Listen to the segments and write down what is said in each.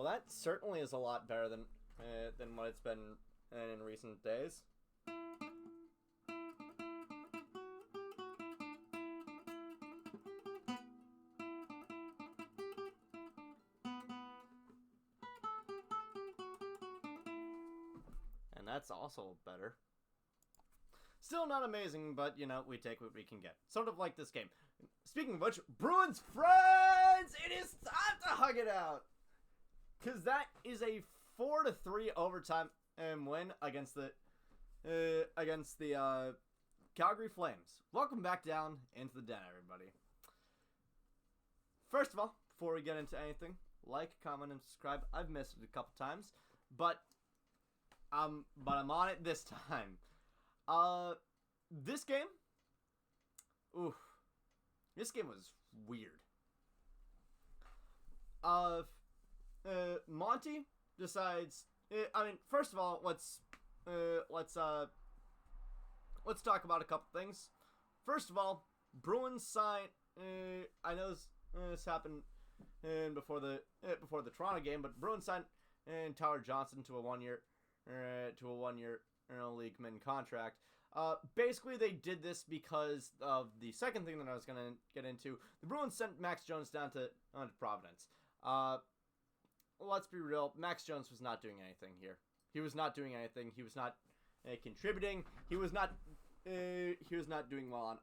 Well, that certainly is a lot better than what it's been in recent days. And that's also better. Still not amazing, but, we take what we can get. Sort of like this game. Speaking of which, Bruins friends! It is time to hug it out! Because that is a 4-3 overtime win against the Calgary Flames. Welcome back down into the den, everybody. First of all, before we get into anything, like, comment, and subscribe. I've missed it a couple times, but I'm on it this time. This game, this game was weird. Monty decides. First of all, let's talk about a couple things. First of all, Bruins sign. I know this happened before the Toronto game, but Bruins signed Tyler Johnson to a one-year league min contract. Basically, they did this because of the second thing that I was going to get into. The Bruins sent Max Jones down to Providence. Let's be real. Max Jones was not doing anything here. He was not doing anything. He was not contributing. He was not doing well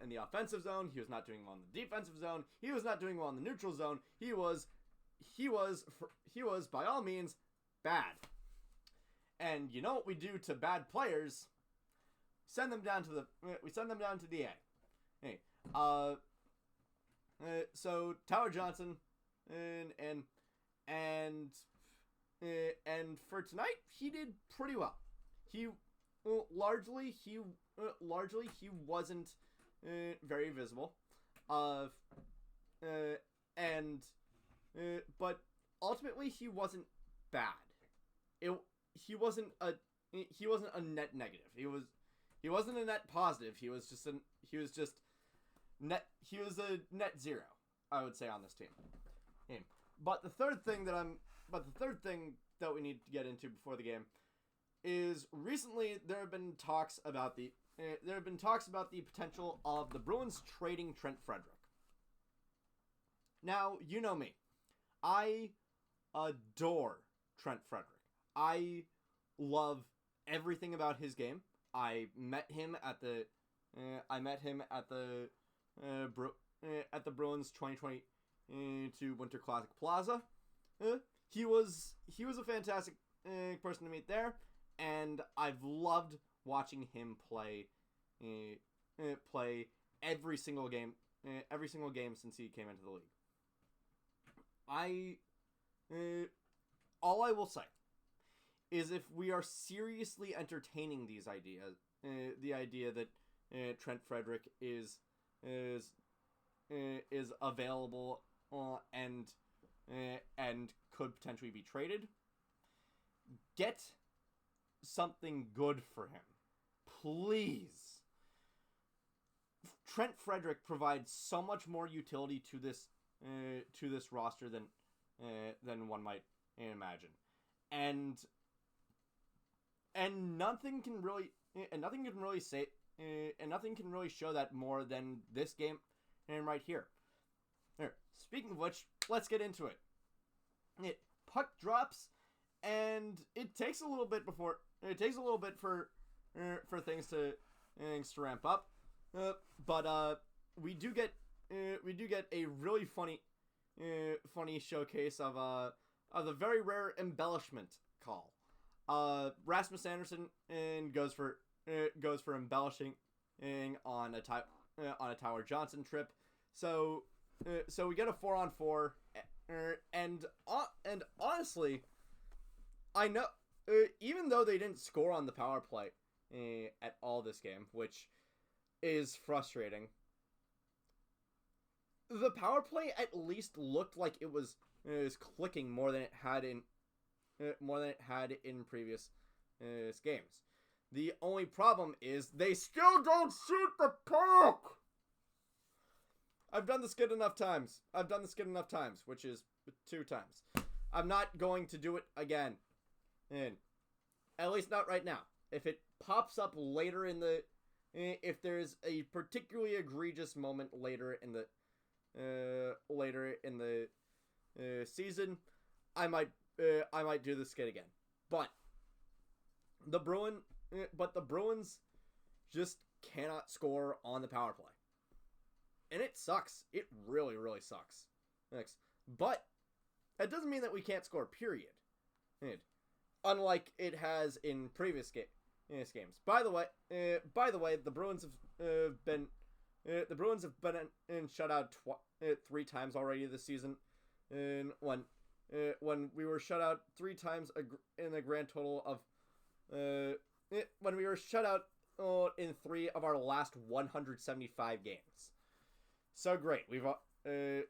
in the offensive zone. He was not doing well in the defensive zone. He was not doing well in the neutral zone. He was by all means bad. And you know what we do to bad players? Send them down to the A. Hey, so Tyler Johnson, and for tonight he did pretty well. He largely wasn't very visible, but ultimately he wasn't bad. He wasn't a net negative. He wasn't a net positive. He was a net zero, I would say, on this team. But the third thing that we need to get into before the game is recently there have been talks about the potential of the Bruins trading Trent Frederic. Now, you know me. I adore Trent Frederic. I love everything about his game. I met him at the Bruins 2022 Winter Classic Plaza. He was a fantastic person to meet there, and I've loved watching him play every single game since he came into the league. All I will say is if we are seriously entertaining these ideas, the idea that Trent Frederic is available and could potentially be traded, get something good for him, please. Trent Frederic provides so much more utility to this roster than one might imagine, and nothing can really show that more than this game and right here. Speaking of which, let's get into it. Puck drops, and it takes a little bit for things to ramp up. But we do get a really funny showcase of the very rare embellishment call. Rasmus Anderson goes for embellishing on a Tyler Johnson trip. So we get a 4-on-4, and honestly, I know even though they didn't score on the power play at all this game, which is frustrating, the power play at least looked like it was clicking more than it had in previous games. The only problem is they still don't shoot the puck. I've done the skit enough times. Which is 2 times. I'm not going to do it again. And at least not right now. If it pops up later in the, if there's a particularly egregious moment later in the season, I might do the skit again. But the Bruins just cannot score on the power play. And it sucks. It really, really sucks. Next. But that doesn't mean that we can't score, period. Unlike it has in previous games. By the way, the Bruins have been in shutout 3 times already this season. And when we were shut out 3 times in a grand total of when we were shut out in 3 of our last 175 games. So great.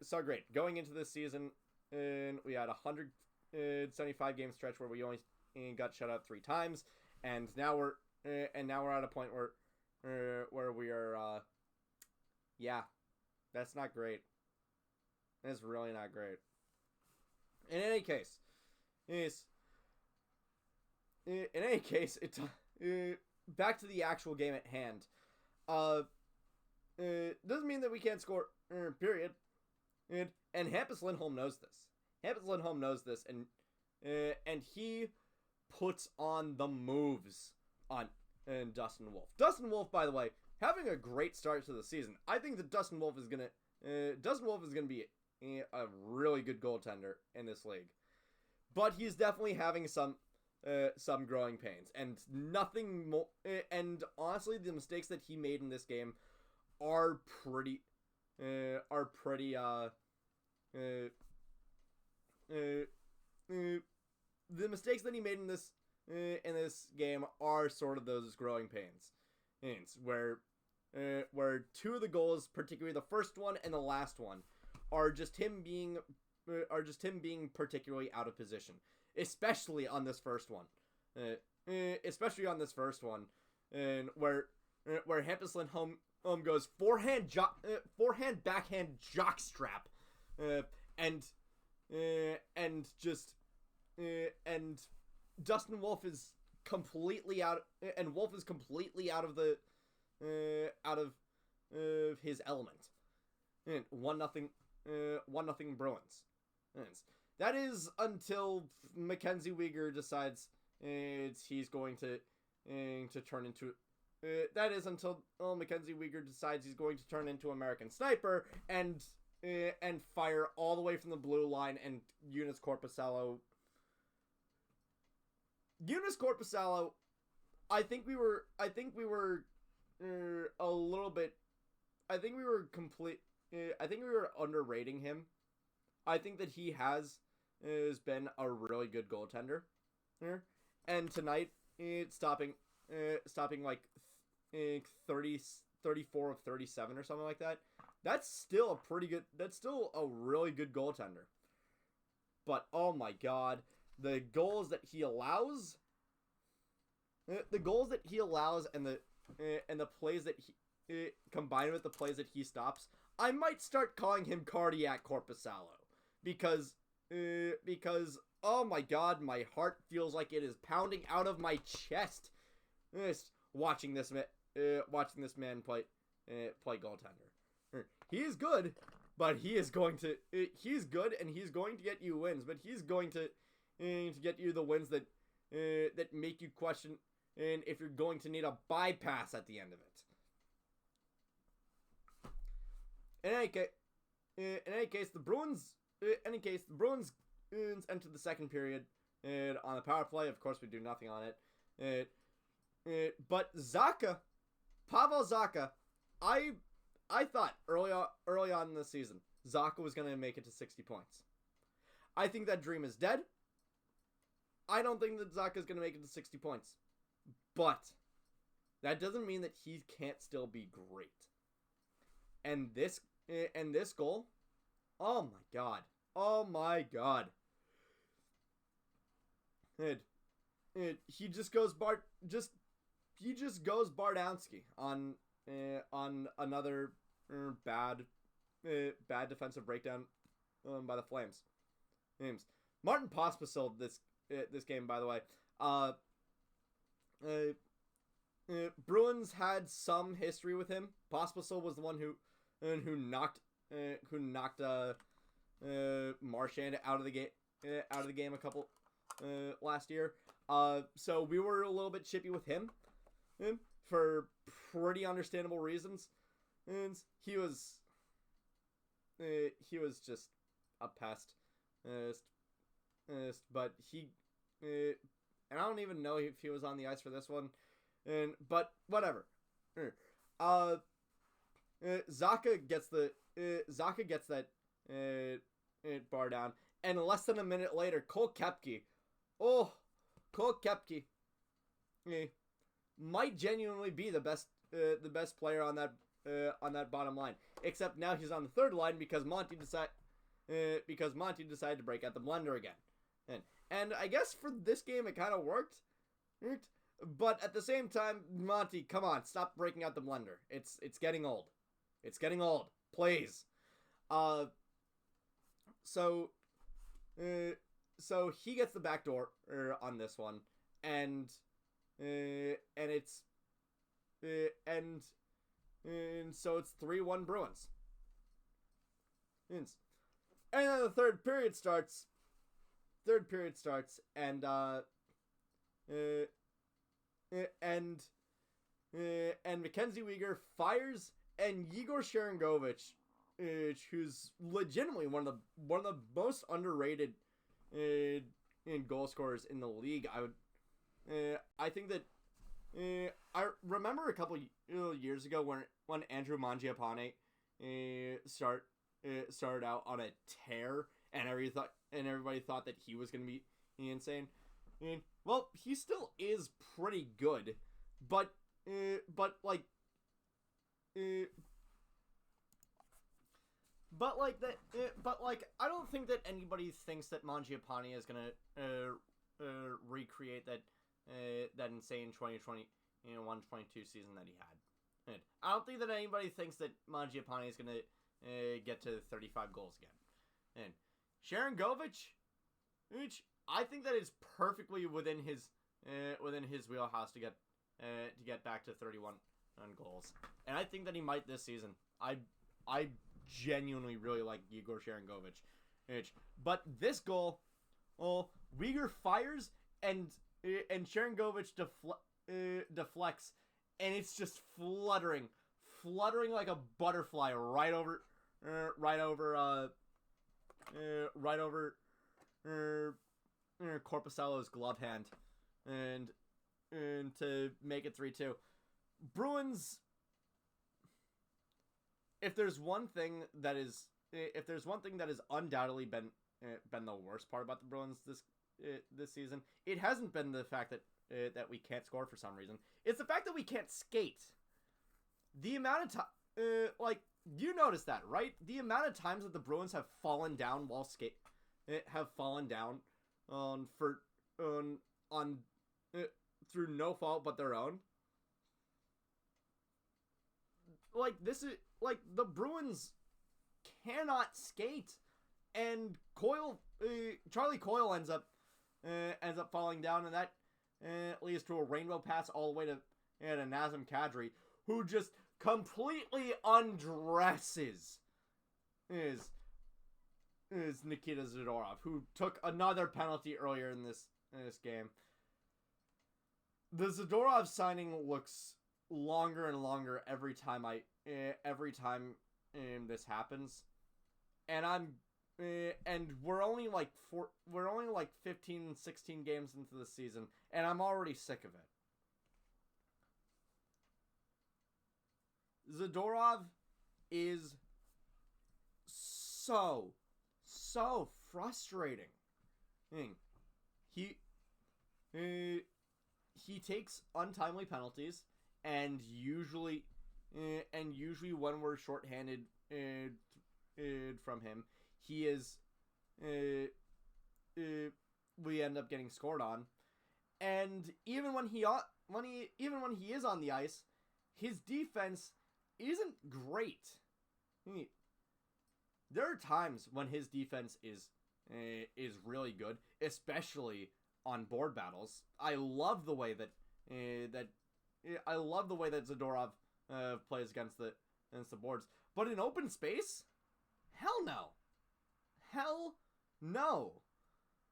So great. Going into this season, we had a 175 game stretch where we only got shut out 3 times, and now we're at a point where we are yeah, that's not great. That's really not great. In any case, back to the actual game at hand. Doesn't mean that we can't score, period. And Hampus Lindholm knows this. And he puts on the moves on Dustin Wolf. Dustin Wolf, by the way, having a great start to the season. I think that Dustin Wolf is gonna be a really good goaltender in this league, but he's definitely having some growing pains, and nothing more. And honestly, the mistakes that he made in this game are pretty the mistakes that he made in this game are sort of those growing pains, where 2 of the goals, particularly the first one and the last one, are just him being particularly out of position, especially on this first one, and where Hampus Lindholm goes forehand backhand jockstrap, and Dustin Wolf is completely out, and Wolf is completely out of his element. And 1-0 Bruins. And that is until Mackenzie Weegar decides he's going to turn into. That is until Mackenzie Weegar decides he's going to turn into American Sniper and fire all the way from the blue line, and Eunice Korpisalo. I think we were underrating him. I think that he has been a really good goaltender. And tonight, stopping like 34 of 37 or something like that. That's still a really good goaltender. But oh my god, the goals that he allows, and the plays that he combined with the plays that he stops, I might start calling him Cardiac Korpisalo, because oh my god, my heart feels like it is pounding out of my chest watching this man play goaltender. He is good, but he's good and he's going to get you wins, but he's going to get you the wins that make you question and if you're going to need a bypass at the end of it. In any case, the Bruins enter the second period on the power play. Of course, we do nothing on it. But Pavel Zacha, I thought early on in the season, Zacha was going to make it to 60 points. I think that dream is dead. I don't think that Zacha is going to make it to 60 points. But that doesn't mean that he can't still be great. And this goal, oh my god. He just goes Bardowski on another bad bad defensive breakdown by the Flames. Names Martin Pospisil this game, by the way. Bruins had some history with him. Pospisil was the one who knocked Marchand out of the game a couple last year. So we were a little bit chippy with him for pretty understandable reasons. And he was just a pest. But he and I don't even know if he was on the ice for this one. But whatever. Zacha gets that bar down, and less than a minute later, Cole Koepke might genuinely be the best player on that bottom line. Except now he's on the third line because Monty decided to break out the blender again. And I guess for this game it kind of worked. But at the same time, Monty, come on, stop breaking out the blender. It's getting old. It's getting old. Please. So he gets the back door on this one, and so it's 3-1 Bruins. And then the third period starts, and Mackenzie Weegar fires, and Yegor Sharangovich, who's legitimately one of the most underrated goal scorers in the league. I think that I remember a couple years ago when Andrew Mangiapane started out on a tear, and everybody thought that he was going to be insane. Well, he still is pretty good, but I don't think that anybody thinks that Mangiapane is gonna recreate that insane 2021-22 season that he had. And I don't think that anybody thinks that Mangiapane is gonna get to 35 goals again. And Sharangovich, I think that is perfectly within his wheelhouse to get back to 31 goals, and I think that he might this season. I genuinely really like Yegor Sharangovich, but this goal, Weegar fires and Sharangovich deflects, and it's just fluttering like a butterfly right over Korpisalo's glove hand, and to make it 3-2. Bruins. If there's one thing that has undoubtedly been the worst part about the Bruins this season, it hasn't been the fact that we can't score for some reason. It's the fact that we can't skate. The amount of time, you noticed that, right? The amount of times that the Bruins have fallen down while through no fault but their own. The Bruins cannot skate, and Charlie Coyle ends up falling down, and that leads to a rainbow pass all the way to Nazem Kadri, who just completely undresses is Nikita Zadorov, who took another penalty earlier in this game. The Zadorov signing looks longer and longer every time this happens, and we're only like 15, 16 games into the season, and I'm already sick of it. Zadorov is so frustrating. He takes untimely penalties, and usually when we're shorthanded from him, we end up getting scored on. And even when he is on the ice, his defense isn't great. there are times when his defense is really good, especially on board battles. I love the way that Zadorov plays against the boards. But in open space, hell no.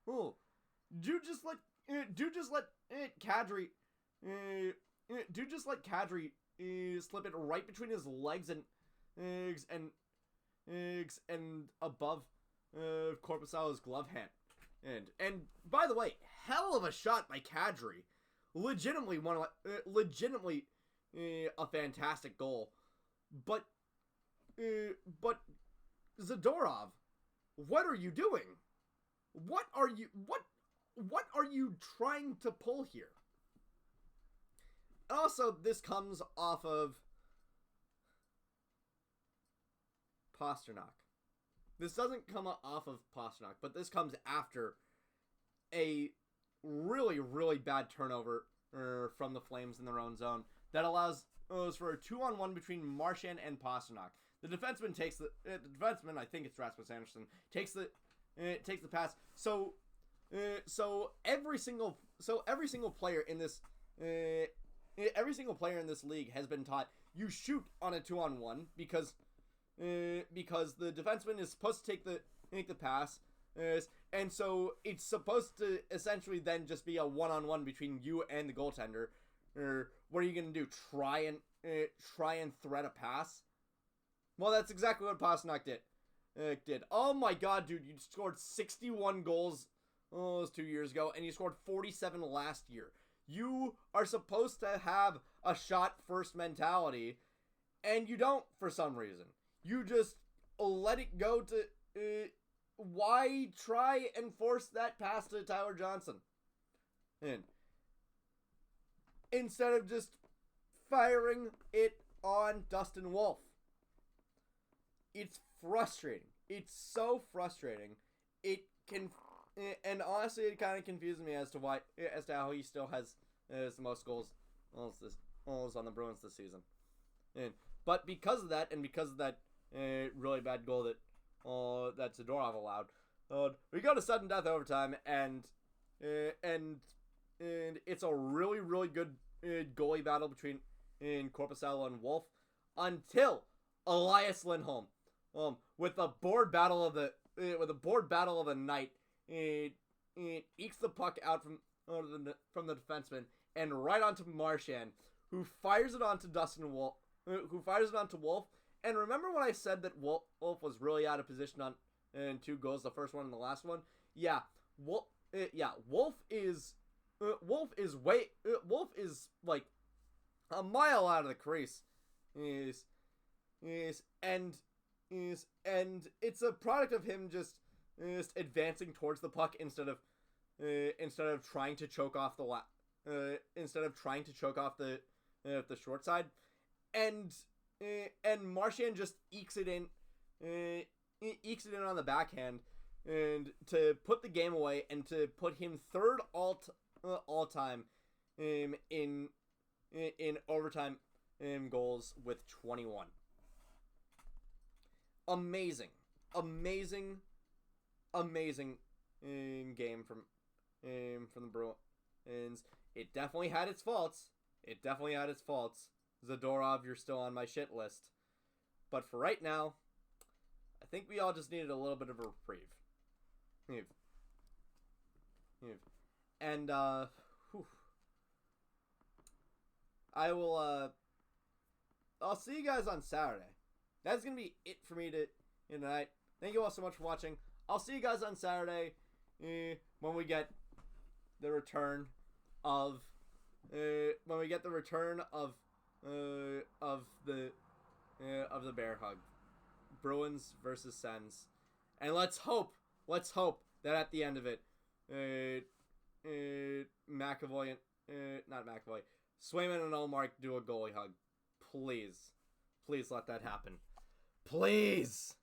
Oh, do just let Kadri slip it right between his legs and above Korpisalo's glove hand. And by the way, hell of a shot by Kadri. Legitimately a fantastic goal. But Zadorov, what are you doing? What are you trying to pull here? Also, this comes off of Pastrnak. This doesn't come off of Pastrnak, but this comes after a really, really bad turnover from the Flames in their own zone that allows for a 2-on-1 between Marchand and Pastrnak. The defenseman takes the I think it's Rasmus Anderson, takes the pass. So every single player in this league has been taught you shoot on a 2-on-1 because the defenseman is supposed to take the pass, and so it's supposed to essentially then just be a 1-on-1 between you and the goaltender. What are you gonna do? Try and thread a pass? Well, that's exactly what Pastrnak did. Oh my god, dude! You scored 61 goals 2 years ago, and you scored 47 last year. You are supposed to have a shot first mentality, and you don't for some reason. You just let it go to. Why try and force that pass to Tyler Johnson? And instead of just firing it on Dustin Wolf. It's frustrating. It's so frustrating. And honestly, it kind of confuses me as to how he still has the most goals on the Bruins this season. But because of that, and because of that really bad goal that Zadorov allowed, we go to sudden death overtime, and it's a really, really good goalie battle between Korpisalo and Wolf until Elias Lindholm, with the board battle of the night, it ekes the puck out from the defenseman and right onto Marchand, who fires it onto Wolf. And remember when I said that Wolf was really out of position on 2 goals, the first one and the last one? Yeah, Wolf is like a mile out of the crease. And it's a product of him just advancing towards the puck instead of trying to choke off the short side, and Marchand just ekes it in on the backhand, and to put the game away and to put him third all time in overtime goals with 21. Amazing game from the Bruins. It definitely had its faults. Zadorov, you're still on my shit list. But for right now, I think we all just needed a little bit of a reprieve. And I will I'll see you guys on Saturday. That's gonna be it for me tonight. Thank you all so much for watching. I'll see you guys on Saturday when we get the return of the Bear Hug, Bruins versus Sens, and let's hope that at the end of it, Swayman and Allmark do a goalie hug. Please let that happen. Please.